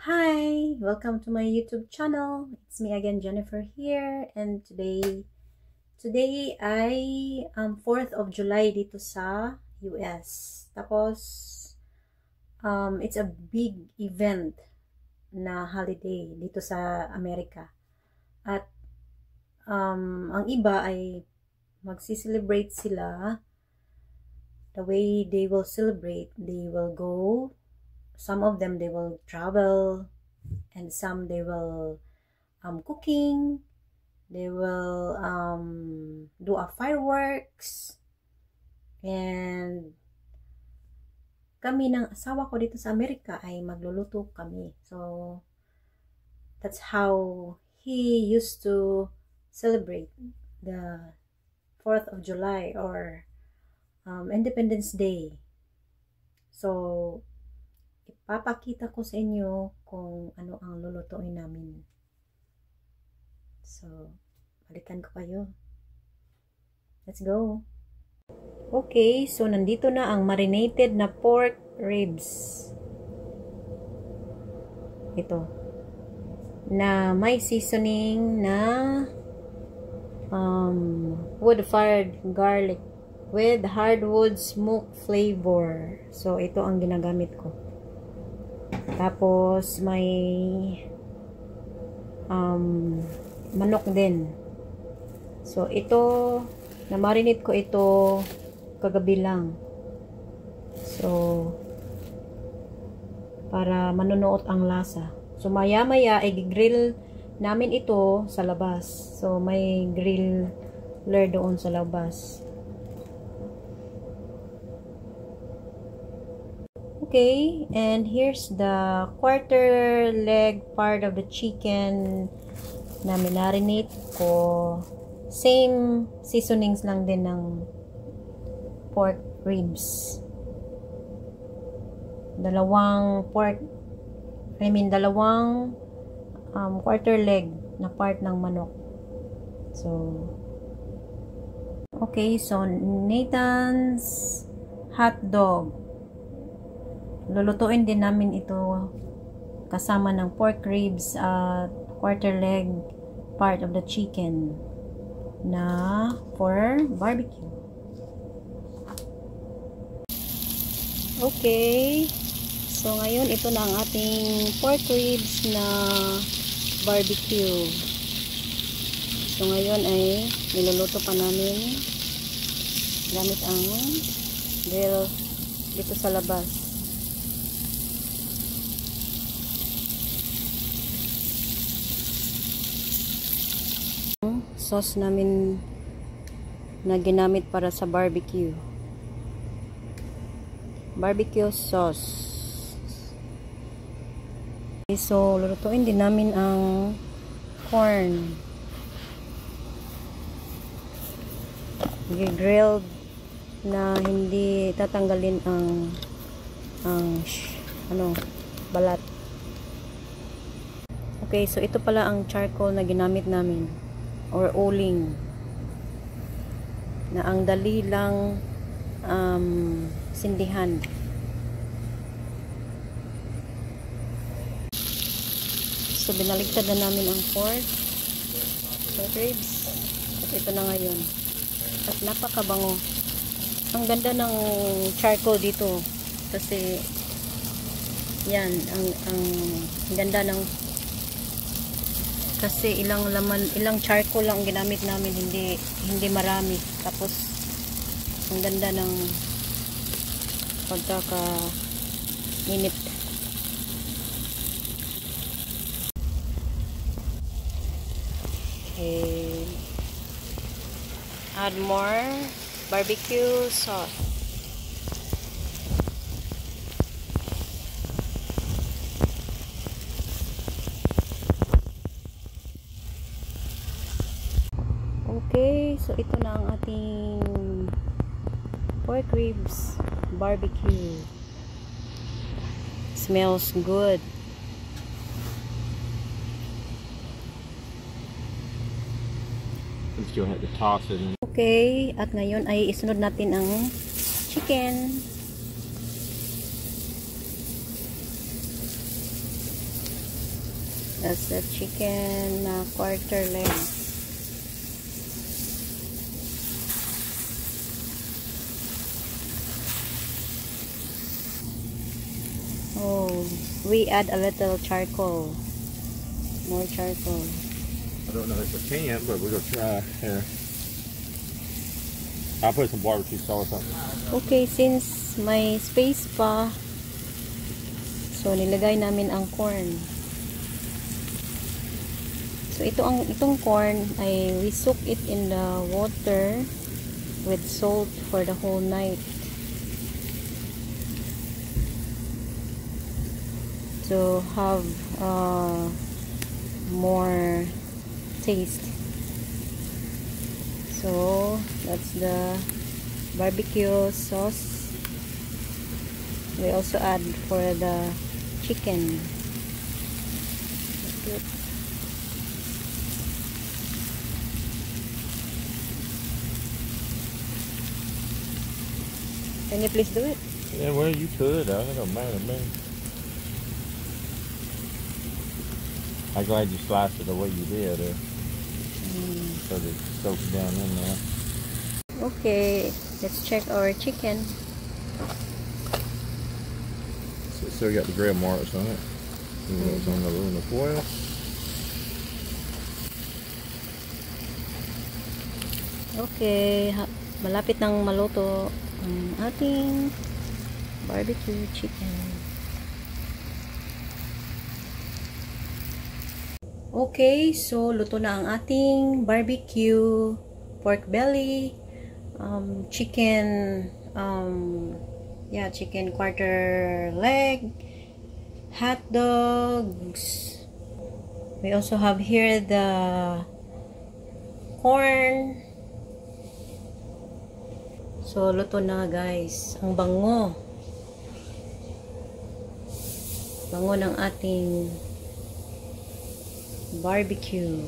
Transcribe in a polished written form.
Hi, welcome to my YouTube channel. It's me again, Jennifer here, and today ay 4th of July dito sa US. Tapos it's a big event na holiday dito sa Amerika. At ang iba ay magsi-celebrate sila. The way they will celebrate, they will go, some of them they will travel, and some they will cooking, they will do a fireworks. And kami ng asawa ko dito sa Amerika ay magluluto kami. So that's how he used to celebrate the 4th of July or Independence Day. So ipapakita ko sa inyo kung ano ang lulutuin namin. So balikan ko kayo. Let's go. Okay, so nandito na ang marinated na pork ribs. Ito. Na may seasoning na wood-fired garlic with hardwood smoke flavor. So ito ang ginagamit ko. Tapos may manok din. So ito, na-marinate ko ito kagabi lang. So para manunuot ang lasa. So maya-maya ay grill namin ito sa labas. So may griller doon sa labas. Okay, and here's the quarter leg part of the chicken na minarinate ko. Same seasonings lang din ng pork ribs. Dalawang quarter leg na part ng manok. So, okay, so Nathan's hot dog. Lulutuin din namin ito kasama ng pork ribs at quarter leg part of the chicken na for barbecue. Okay, so ngayon ito na ang ating pork ribs na barbecue. So ngayon ay niluluto pa namin gamit ang grill dito sa labas. Sauce namin na ginamit para sa barbecue sauce. Okay, so lulutuin din namin ang corn, grilled na hindi tatanggalin ang balat. Okay, so ito pala ang charcoal na ginamit namin or uling na ang dali lang sindihan. So binaligtad na namin ang pork ribs at ito na ngayon at napakabango. Ang ganda ng charcoal dito kasi yan ang ganda ng kasi ilang charcoal lang ginamit namin, hindi marami. Tapos ang ganda ng pagkaka-init. Okay. Add more barbecue sauce. Okay, so ito na ang ating pork ribs barbecue. Smells good. Still have to toss it in. Okay, at ngayon ay isunod natin ang chicken. That's the chicken quarter leg. Oh, we add a little charcoal. More charcoal. I don't know if we can, but we're gonna try here. I'll put some barbecue sauce on. Okay, since may space pa, so nilagay namin ang corn. So itong corn ay we soak it in the water with salt for the whole night. To have more taste. So that's the barbecue sauce. We also add for the chicken. That's it. Can you please do it? Yeah, well, you could. It don't matter to me. I'm glad you sliced it the way you did, so that it soaks down in there. Okay, let's check our chicken. So it still got the grill marks on it. It's on the aluminum foil. Okay, malapit nang maluto ang ating barbecue chicken. Okay, so luto na ang ating barbecue pork belly, chicken, chicken quarter leg, hot dogs. We also have here the corn. So, luto na guys. Ang bango. Bango ng ating barbecue.